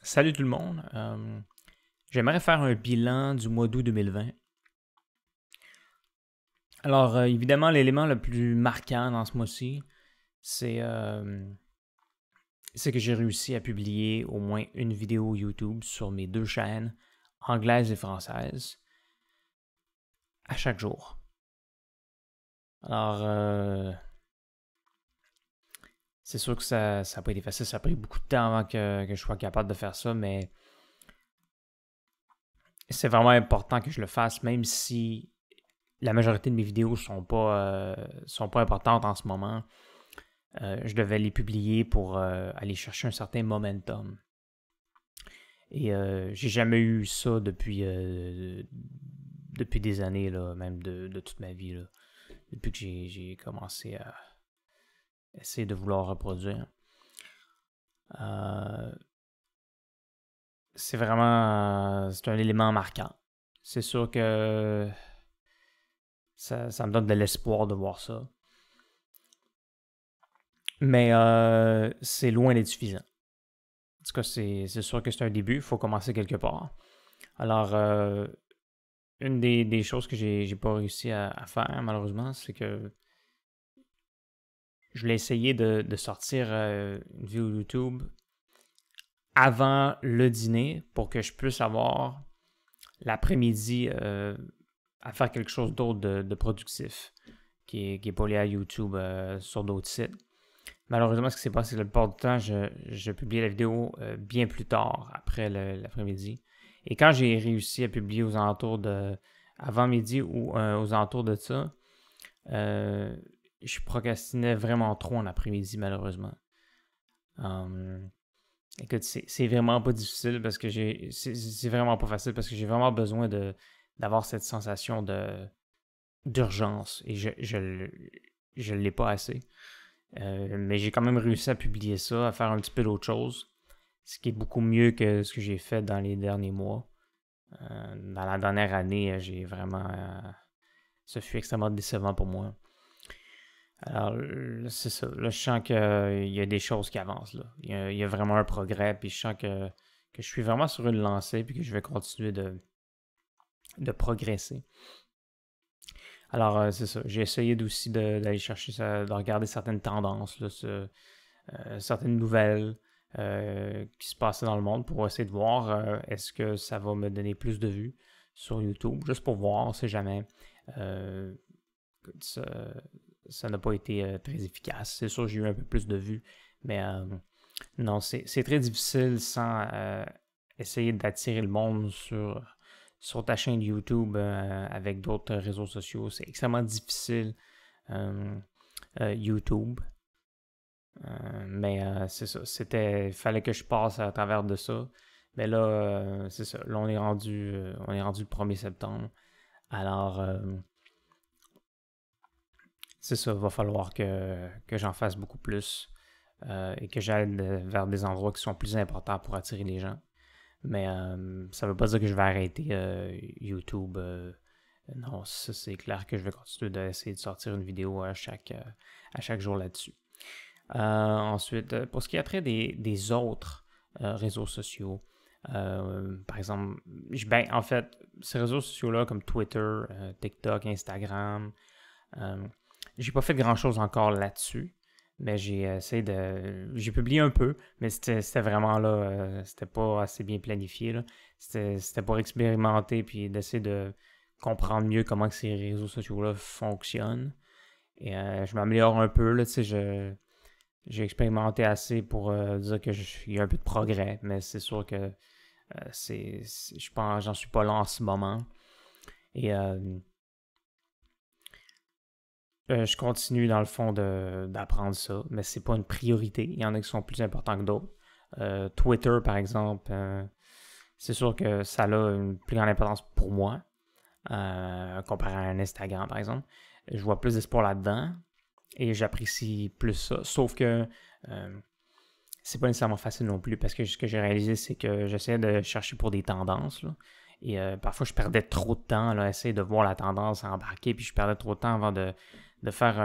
Salut tout le monde. J'aimerais faire un bilan du mois d'août 2020. Alors, évidemment, l'élément le plus marquant dans ce mois-ci, c'est que j'ai réussi à publier au moins une vidéo YouTube sur mes deux chaînes, anglaise et française, à chaque jour. Alors, c'est sûr que ça n'a pas été facile. Ça a pris beaucoup de temps avant que je sois capable de faire ça, mais c'est vraiment important que je le fasse, même si la majorité de mes vidéos sont pas importantes en ce moment. Je devais les publier pour aller chercher un certain momentum. Et j'ai jamais eu ça depuis des années, là, même de toute ma vie. Là, depuis que j'ai commencé à essayer de vouloir reproduire. Euh, c'est un élément marquant. C'est sûr que ça me donne de l'espoir de voir ça. Mais c'est loin d'être suffisant. En tout cas, c'est sûr que c'est un début. Il faut commencer quelque part. Alors, une des choses que j'ai pas réussi à faire, malheureusement, c'est que je voulais essayer de sortir une vidéo YouTube avant le dîner pour que je puisse avoir l'après-midi à faire quelque chose d'autre de productif qui est pas lié à YouTube sur d'autres sites. Malheureusement, ce qui s'est passé, c'est que la plupart du temps, je publiais la vidéo bien plus tard, après l'après-midi. Et quand j'ai réussi à publier aux alentours de avant midi ou aux alentours de ça, je procrastinais vraiment trop en après-midi, malheureusement. Écoute, c'est vraiment pas difficile parce que c'est vraiment pas facile parce que j'ai vraiment besoin d'avoir cette sensation d'urgence et je l'ai pas assez. Mais j'ai quand même réussi à publier ça, à faire un petit peu d'autre chose, ce qui est beaucoup mieux que ce que j'ai fait dans les derniers mois. Dans la dernière année, j'ai vraiment... ça fut extrêmement décevant pour moi. Alors, c'est ça. Là, je sens qu'il y a des choses qui avancent. Là. Il y a vraiment un progrès, puis je sens que je suis vraiment sur une lancée, puis que je vais continuer de progresser. Alors, c'est ça. J'ai essayé aussi d'aller chercher ça, de regarder certaines tendances, là, certaines nouvelles qui se passaient dans le monde pour essayer de voir est-ce que ça va me donner plus de vues sur YouTube, juste pour voir, on sait jamais. Euh, ça n'a pas été très efficace. C'est sûr, j'ai eu un peu plus de vues, mais non, c'est très difficile sans essayer d'attirer le monde sur ta chaîne YouTube avec d'autres réseaux sociaux. C'est extrêmement difficile, YouTube. Mais c'est ça. Il fallait que je passe à travers de ça. Mais là, c'est ça. Là, on est rendu le 1er septembre. Alors, c'est ça. Il va falloir que j'en fasse beaucoup plus et que j'aille vers des endroits qui sont plus importants pour attirer les gens. Mais ça veut pas dire que je vais arrêter YouTube. Non, ça c'est clair que je vais continuer d'essayer de sortir une vidéo à chaque jour là-dessus. Ensuite, pour ce qui a trait des autres réseaux sociaux, par exemple, en fait, ces réseaux sociaux-là comme Twitter, TikTok, Instagram, j'ai pas fait grand-chose encore là-dessus, mais j'ai essayé j'ai publié un peu, mais c'était vraiment là, c'était pas assez bien planifié, là. C'était pour expérimenter puis d'essayer de comprendre mieux comment que ces réseaux sociaux-là fonctionnent. Et je m'améliore un peu, là, tu sais, j'ai expérimenté assez pour dire qu'il y a un peu de progrès, mais c'est sûr que je pense j'en suis pas là en ce moment. Et je continue dans le fond d'apprendre ça, mais c'est pas une priorité. Il y en a qui sont plus importants que d'autres. Twitter, par exemple, c'est sûr que ça a une plus grande importance pour moi, comparé à un Instagram, par exemple. Je vois plus d'espoir là-dedans et j'apprécie plus ça. Sauf que c'est pas nécessairement facile non plus parce que ce que j'ai réalisé, c'est que j'essayais de chercher pour des tendances. Là, et parfois, je perdais trop de temps là, à essayer de voir la tendance à embarquer, puis je perdais trop de temps avant de faire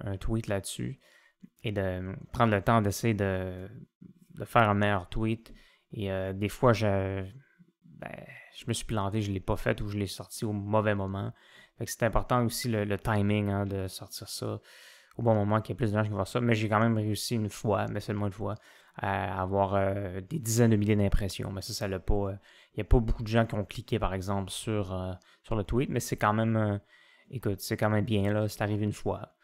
un tweet là-dessus et de prendre le temps d'essayer de faire un meilleur tweet Et des fois, je me suis planté, je ne l'ai pas fait ou je l'ai sorti au mauvais moment. Fait que c'est important aussi le timing, hein, de sortir ça au bon moment, qu'il y ait plus de gens qui voient ça. Mais j'ai quand même réussi une fois, mais seulement une fois, à avoir des dizaines de milliers d'impressions. Mais ça l'a pas. Il n'y a pas beaucoup de gens qui ont cliqué, par exemple, sur le tweet, mais c'est quand même. Écoute, c'est quand même bien, là. C'est arrivé une fois.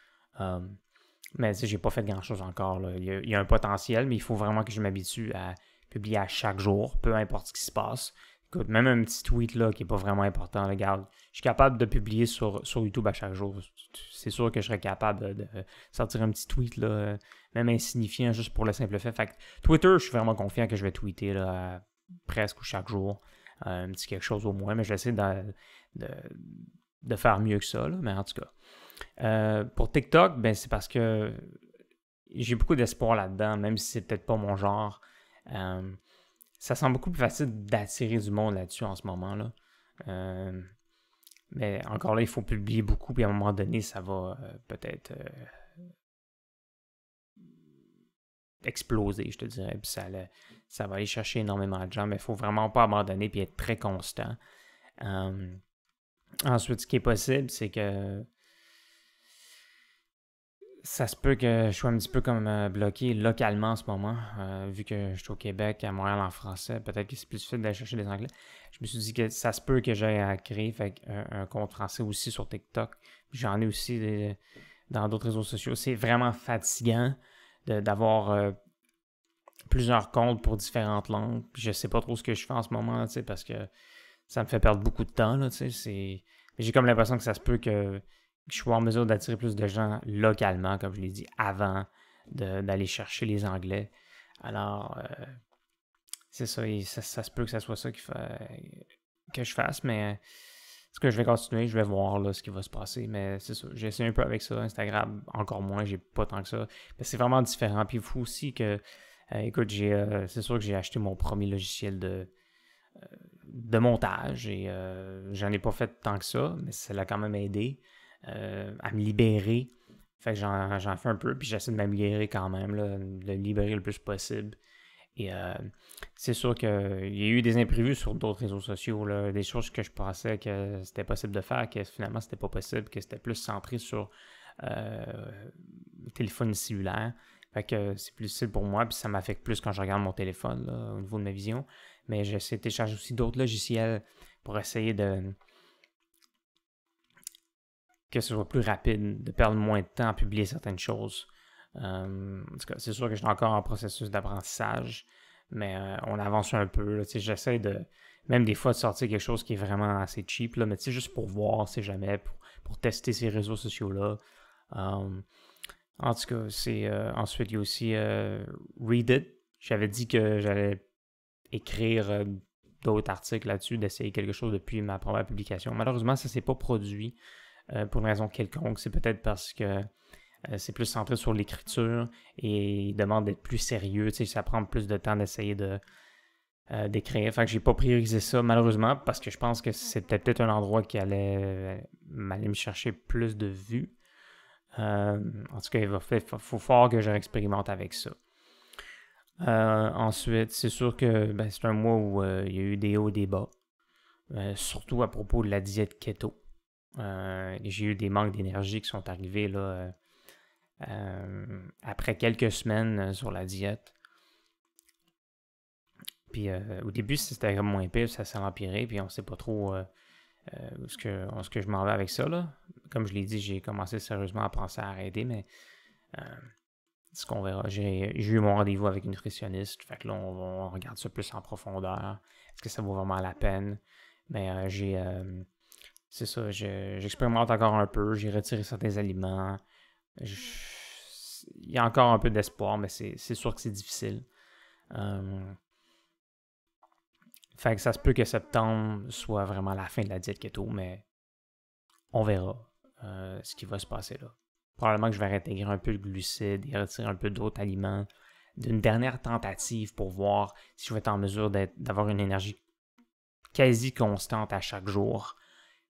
Mais j'ai pas fait grand-chose encore, là. Il y a un potentiel, mais il faut vraiment que je m'habitue à publier à chaque jour, peu importe ce qui se passe. Écoute, même un petit tweet là qui n'est pas vraiment important, regarde, je suis capable de publier sur YouTube à chaque jour. C'est sûr que je serais capable de sortir un petit tweet là, même insignifiant, juste pour le simple fait. Fait que Twitter, je suis vraiment confiant que je vais tweeter là, presque chaque jour. Un petit quelque chose au moins, mais j'essaie de faire mieux que ça, là, mais en tout cas. Pour TikTok, ben c'est parce que j'ai beaucoup d'espoir là-dedans, même si c'est peut-être pas mon genre. Ça semble beaucoup plus facile d'attirer du monde là-dessus en ce moment, là. Mais encore là, il faut publier beaucoup, puis à un moment donné, ça va peut-être exploser, je te dirais. Puis ça va aller chercher énormément de gens, mais il ne faut vraiment pas abandonner puis être très constant. Ensuite, ce qui est possible, c'est que ça se peut que je sois un petit peu comme bloqué localement en ce moment, vu que je suis au Québec, à Montréal en français. Peut-être que c'est plus facile d'aller chercher des anglais. Je me suis dit que ça se peut que j'aille à créer un compte français aussi sur TikTok. J'en ai aussi dans d'autres réseaux sociaux. C'est vraiment fatigant d'avoir plusieurs comptes pour différentes langues. Je sais pas trop ce que je fais en ce moment, parce que ça me fait perdre beaucoup de temps. Là, mais j'ai comme l'impression que ça se peut que je suis en mesure d'attirer plus de gens localement, comme je l'ai dit, avant d'aller chercher les Anglais. Alors, c'est ça, et ça se peut que ça soit ça que je fasse, mais ce que je vais continuer, je vais voir là, ce qui va se passer, mais c'est ça, j'ai essayé un peu avec ça, Instagram, encore moins, j'ai pas tant que ça, mais c'est vraiment différent, puis il faut aussi que, écoute, c'est sûr que j'ai acheté mon premier logiciel de montage, et j'en ai pas fait tant que ça, mais ça l'a quand même aidé à me libérer. Fait que j'en fais un peu, puis j'essaie de m'améliorer quand même, là, de me libérer le plus possible. Et c'est sûr qu'il y a eu des imprévus sur d'autres réseaux sociaux, là, des choses que je pensais que c'était possible de faire, que finalement c'était pas possible, que c'était plus centré sur le téléphone cellulaire. Fait que c'est plus difficile pour moi, puis ça m'affecte plus quand je regarde mon téléphone là, au niveau de ma vision. Mais j'essaie de télécharger aussi d'autres logiciels pour essayer que ce soit plus rapide, de perdre moins de temps à publier certaines choses. En tout cas, c'est sûr que je suis encore en processus d'apprentissage, mais on avance un peu. Là, j'essaie même des fois de sortir quelque chose qui est vraiment assez cheap, là, mais juste pour voir, si jamais, pour tester ces réseaux sociaux-là. En tout cas, ensuite, il y a aussi Reddit. J'avais dit que j'allais écrire d'autres articles là-dessus, d'essayer quelque chose depuis ma première publication. Malheureusement, ça ne s'est pas produit pour une raison quelconque. C'est peut-être parce que c'est plus centré sur l'écriture et il demande d'être plus sérieux. Ça prend plus de temps d'essayer d'écrire. Fait que j'ai pas priorisé ça, malheureusement, parce que je pense que c'était peut-être un endroit qui allait me chercher plus de vues. En tout cas, il faut fort que je réexpérimente avec ça. Ensuite, c'est sûr que c'est un mois où il y a eu des hauts et des bas. Surtout à propos de la diète keto. J'ai eu des manques d'énergie qui sont arrivés là, après quelques semaines sur la diète. Puis au début, c'était moins pire, ça s'est empiré, puis on ne sait pas trop ce que je m'en vais avec ça. Là. Comme je l'ai dit, j'ai commencé sérieusement à penser à arrêter, mais ce qu'on verra. J'ai eu mon rendez-vous avec une nutritionniste, fait que là, on regarde ça plus en profondeur. Est-ce que ça vaut vraiment la peine? Mais c'est ça, j'expérimente encore un peu, j'ai retiré certains aliments. Il y a encore un peu d'espoir, mais c'est sûr que c'est difficile. Fait que ça se peut que septembre soit vraiment la fin de la diète keto, mais on verra ce qui va se passer là. Probablement que je vais réintégrer un peu de glucides et retirer un peu d'autres aliments d'une dernière tentative pour voir si je vais être en mesure d'avoir une énergie quasi constante à chaque jour.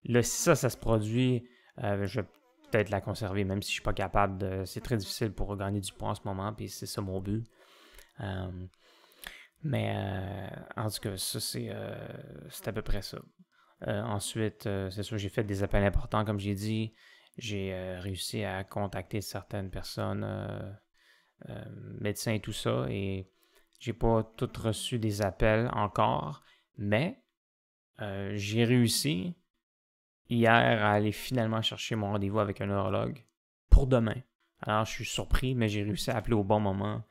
Là, si ça se produit, je vais peut-être la conserver, même si je ne suis pas capable de... C'est très difficile pour gagner du poids en ce moment, puis c'est ça mon but. Mais en tout cas, ça, c'est à peu près ça. Ensuite, c'est sûr, j'ai fait des appels importants, comme j'ai dit. J'ai réussi à contacter certaines personnes, médecins et tout ça, et j'ai pas toutes reçu des appels encore, mais j'ai réussi hier à aller finalement chercher mon rendez-vous avec un neurologue pour demain. Alors, je suis surpris, mais j'ai réussi à appeler au bon moment.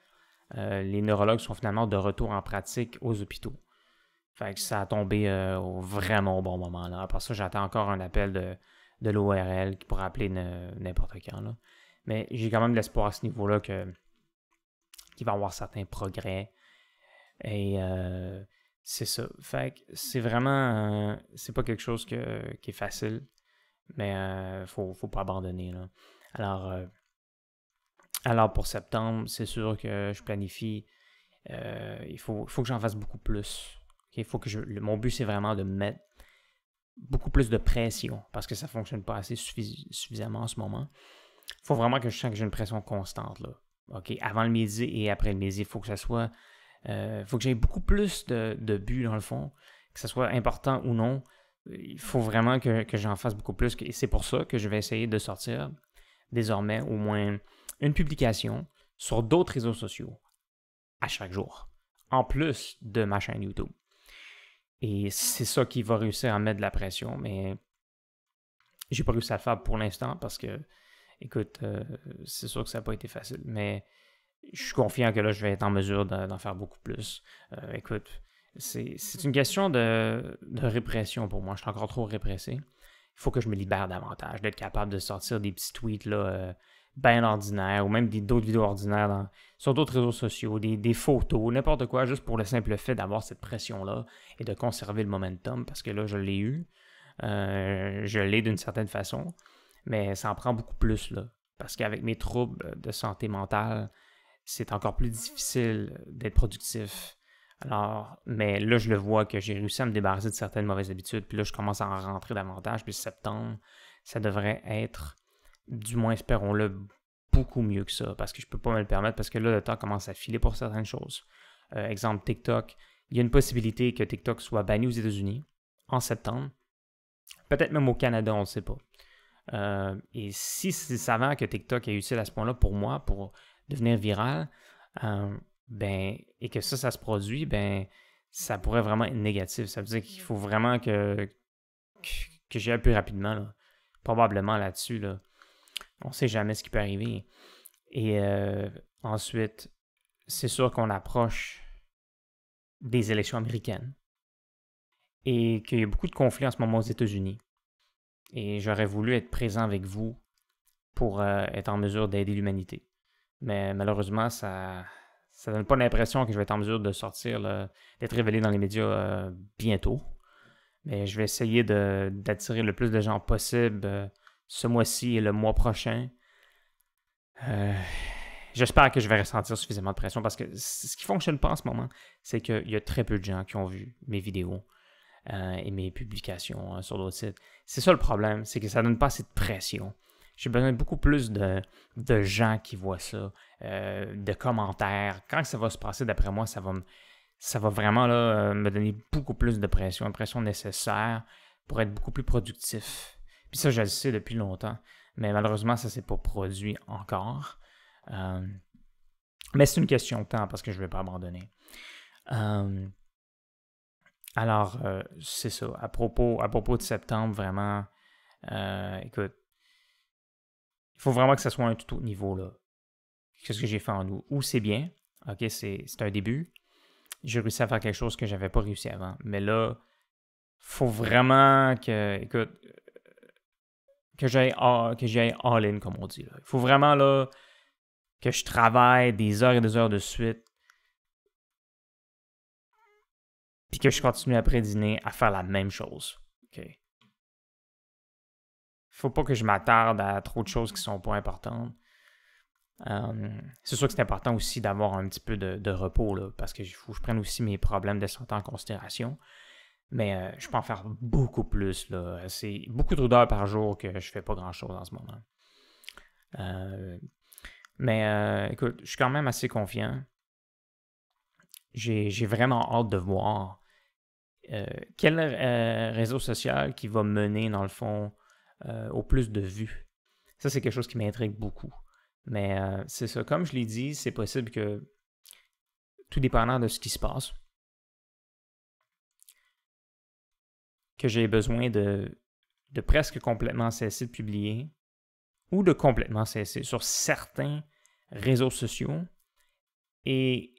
Les neurologues sont finalement de retour en pratique aux hôpitaux. Fait que ça a tombé vraiment au bon moment. Là. Après ça, j'attends encore un appel de l'ORL qui pourra appeler n'importe quand. Là. Mais j'ai quand même l'espoir à ce niveau-là qu'il va y avoir certains progrès. Et c'est ça. Fait que c'est vraiment... c'est pas quelque chose qui est facile, mais faut pas abandonner. Là. Alors pour septembre, c'est sûr que je planifie... il faut que j'en fasse beaucoup plus. Okay? Mon but, c'est vraiment de mettre beaucoup plus de pression parce que ça ne fonctionne pas assez suffisamment en ce moment. Il faut vraiment que je sente que j'ai une pression constante. Là. Okay? Avant le midi et après le midi, il faut que ça soit... faut que j'aie beaucoup plus de buts dans le fond, que ce soit important ou non. Il faut vraiment que j'en fasse beaucoup plus. Et c'est pour ça que je vais essayer de sortir désormais au moins une publication sur d'autres réseaux sociaux à chaque jour, en plus de ma chaîne YouTube. Et c'est ça qui va réussir à mettre de la pression, mais j'ai pas réussi à le faire pour l'instant parce que, écoute, c'est sûr que ça n'a pas été facile, mais je suis confiant que là, je vais être en mesure d'en faire beaucoup plus. Écoute, c'est une question de répression pour moi. Je suis encore trop répressé. Il faut que je me libère davantage, d'être capable de sortir des petits tweets là, bien ordinaires ou même d'autres vidéos ordinaires sur d'autres réseaux sociaux, des photos, n'importe quoi, juste pour le simple fait d'avoir cette pression-là et de conserver le momentum parce que là, je l'ai eu. Je l'ai d'une certaine façon, mais ça en prend beaucoup plus là. Parce qu'avec mes troubles de santé mentale, c'est encore plus difficile d'être productif. Alors, mais là, je le vois que j'ai réussi à me débarrasser de certaines mauvaises habitudes, puis là, je commence à en rentrer davantage, puis septembre, ça devrait être, du moins espérons-le, beaucoup mieux que ça, parce que je peux pas me le permettre, parce que là, le temps commence à filer pour certaines choses. Exemple, TikTok, il y a une possibilité que TikTok soit banni aux États-Unis en septembre, peut-être même au Canada, on ne sait pas. Et si c'est savant que TikTok est utile à ce point-là pour moi, pour devenir viral, et que ça se produit, ça pourrait vraiment être négatif. Ça veut dire qu'il faut vraiment que j'y aille plus rapidement, là. Probablement là-dessus. Là. On ne sait jamais ce qui peut arriver. Et ensuite, c'est sûr qu'on approche des élections américaines et qu'il y a beaucoup de conflits en ce moment aux États-Unis. Et j'aurais voulu être présent avec vous pour être en mesure d'aider l'humanité. Mais malheureusement, ça ne donne pas l'impression que je vais être en mesure de sortir, d'être révélé dans les médias bientôt. Mais je vais essayer d'attirer le plus de gens possible ce mois-ci et le mois prochain. J'espère que je vais ressentir suffisamment de pression parce que ce qui ne fonctionne pas en ce moment, c'est qu'il y a très peu de gens qui ont vu mes vidéos et mes publications sur d'autres sites. C'est ça le problème, c'est que ça ne donne pas assez de pression. J'ai besoin de beaucoup plus de gens qui voient ça, de commentaires. Quand ça va se passer, d'après moi, ça va vraiment là, me donner beaucoup plus de pression, une pression nécessaire pour être beaucoup plus productif. Puis ça, je le sais depuis longtemps, mais malheureusement, ça ne s'est pas produit encore. Mais c'est une question de temps parce que je ne vais pas abandonner. Alors, c'est ça. À propos de septembre, vraiment, écoute, il faut vraiment que ça soit un tout autre niveau, là. Qu'est-ce que j'ai fait en août? Où c'est bien, ok, c'est un début. J'ai réussi à faire quelque chose que j'avais pas réussi avant. Mais là, il faut vraiment que j'aille all-in, comme on dit. Il faut vraiment là, que je travaille des heures et des heures de suite. Puis que je continue après dîner à faire la même chose. OK? Faut pas que je m'attarde à trop de choses qui sont pas importantes. C'est sûr que c'est important aussi d'avoir un petit peu de repos, là, parce qu'il faut que je prenne aussi mes problèmes de santé en considération. Mais je peux en faire beaucoup plus. Là. C'est beaucoup trop d'heures par jour que je fais pas grand-chose en ce moment. Mais écoute, je suis quand même assez confiant. j'ai vraiment hâte de voir quel réseau social qui va mener, dans le fond, au plus de vues. Ça, c'est quelque chose qui m'intrigue beaucoup. Mais c'est ça, comme je l'ai dit, c'est possible que, tout dépendant de ce qui se passe, que j'ai besoin de presque complètement cesser de publier ou de complètement cesser sur certains réseaux sociaux et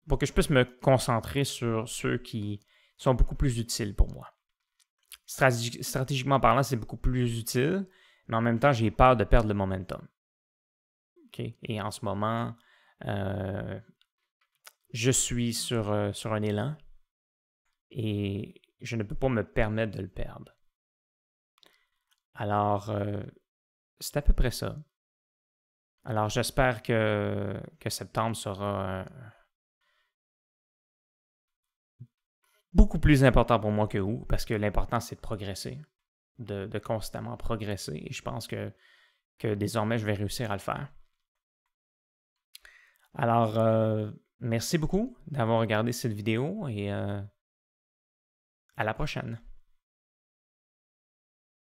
pour que je puisse me concentrer sur ceux qui sont beaucoup plus utiles pour moi. Stratégiquement parlant, c'est beaucoup plus utile, mais en même temps, j'ai peur de perdre le momentum. Okay? Et en ce moment, je suis sur un élan et je ne peux pas me permettre de le perdre. Alors, c'est à peu près ça. Alors, j'espère que septembre sera beaucoup plus important pour moi que août, parce que l'important, c'est de progresser, de constamment progresser. Et je pense que désormais, je vais réussir à le faire. Alors, merci beaucoup d'avoir regardé cette vidéo et à la prochaine.